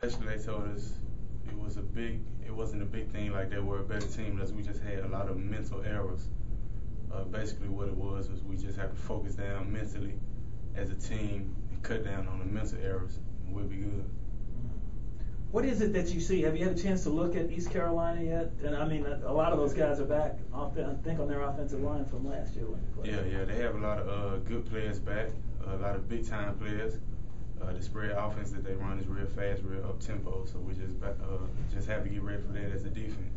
Especially they told us it wasn't a big thing like they were a better team, as we just had a lot of mental errors. Basically what it was we just have to focus down mentally as a team and cut down on the mental errors, and we'll be good. What is it that you see? Have you had a chance to look at East Carolina yet? And I mean, a lot of those guys are back, I think, on their offensive line from last year when they played. Yeah, they have a lot of good players back, a lot of big-time players. The spread offense that they run is real fast, real up-tempo, so we just have to get ready for that as a defense.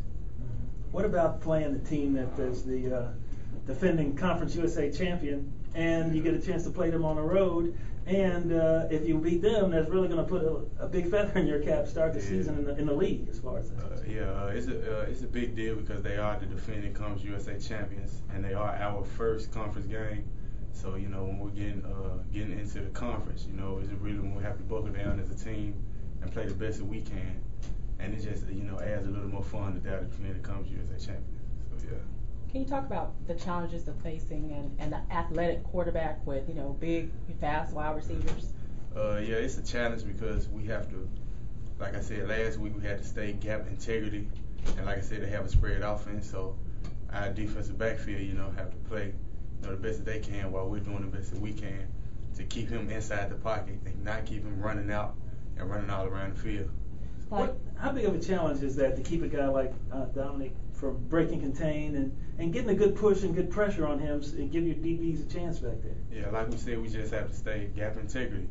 What about playing the team that is the defending Conference USA champion, and you get a chance to play them on the road, and if you beat them, that's really going to put a big feather in your cap start the season in the league as far as that. It's a big deal because they are the defending Conference USA champions, and they are our first conference game. So, when we're getting into the conference, it's really when we have to buckle down as a team and play the best that we can. And it just, adds a little more fun to that defending Conference USA champions. So, yeah. Can you talk about the challenges of facing and the athletic quarterback with, big, fast wide receivers? It's a challenge because we have to, like I said, last week we had to stay gap integrity. And like I said, they have a spread offense, so our defensive backfield, have to play the best that they can while we're doing the best that we can to keep him inside the pocket and not keep him running out and running all around the field. How big of a challenge is that to keep a guy like Dominic from breaking contain and getting a good push and good pressure on him and give your DBs a chance back there? Yeah, like we said, we just have to stay gap integrity.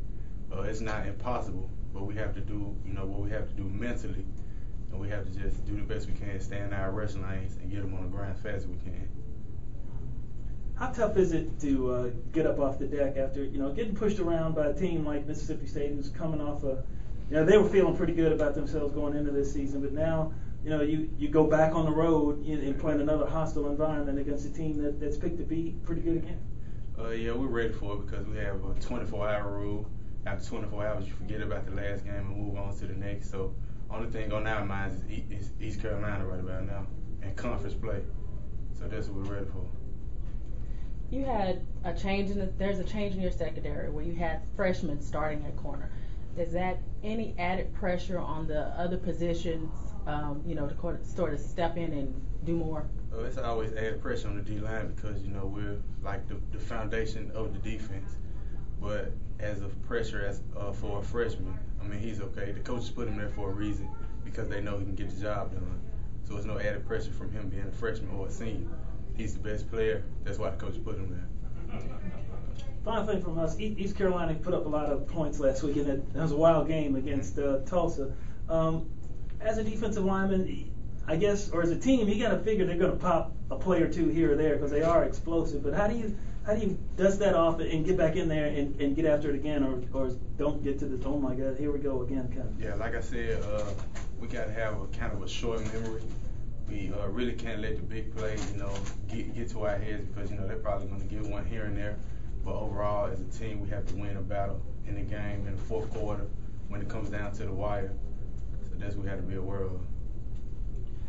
It's not impossible, but we have to do what we have to do mentally, and we have to just do the best we can, stay in our rush lanes and get them on the ground as fast as we can. How tough is it to get up off the deck after getting pushed around by a team like Mississippi State, who's coming off they were feeling pretty good about themselves going into this season, but now you go back on the road and play in another hostile environment against a team that's picked to be pretty good again? We're ready for it because we have a 24-hour rule. After 24 hours, you forget about the last game and move on to the next. So only thing on our minds is East Carolina right about now and conference play. So that's what we're ready for. You had there's a change in your secondary where you had freshmen starting at corner. Is that any added pressure on the other positions, to sort of step in and do more? It's always added pressure on the D-line because, we're like the foundation of the defense. But as of pressure for a freshman, he's okay. The coaches put him there for a reason because they know he can get the job done. So there's no added pressure from him being a freshman or a senior. He's the best player. That's why the coach put him there. Final thing from us, East Carolina put up a lot of points last week, and it was a wild game against Tulsa. As a defensive lineman, I guess, or as a team, you got to figure they're going to pop a play or two here or there because they are explosive. But how do you dust that off and get back in there and get after it again, or don't get to this, oh my God, here we go again kind of? Yeah, like I said, we got to have a kind of a short memory. We really can't let the big plays, get to our heads because, they're probably going to get one here and there. But overall, as a team, we have to win a battle in the game in the fourth quarter when it comes down to the wire. So that's what we have to be aware of.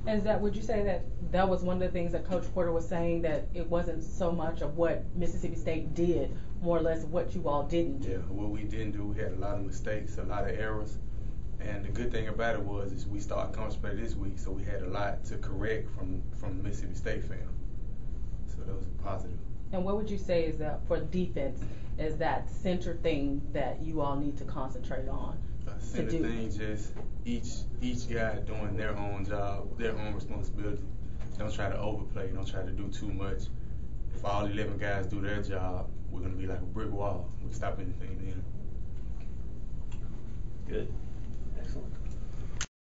And would you say that was one of the things that Coach Porter was saying, that it wasn't so much of what Mississippi State did, more or less what you all didn't do? Yeah, what we didn't do, we had a lot of mistakes, a lot of errors. And the good thing about it is we started conference play this week, so we had a lot to correct from Mississippi State film. So that was a positive. And what would you say is that for defense is that center thing that you all need to concentrate on? Center thing, just each guy doing their own job, their own responsibility. Don't try to overplay. Don't try to do too much. If all 11 guys do their job, we're going to be like a brick wall. We stop anything then.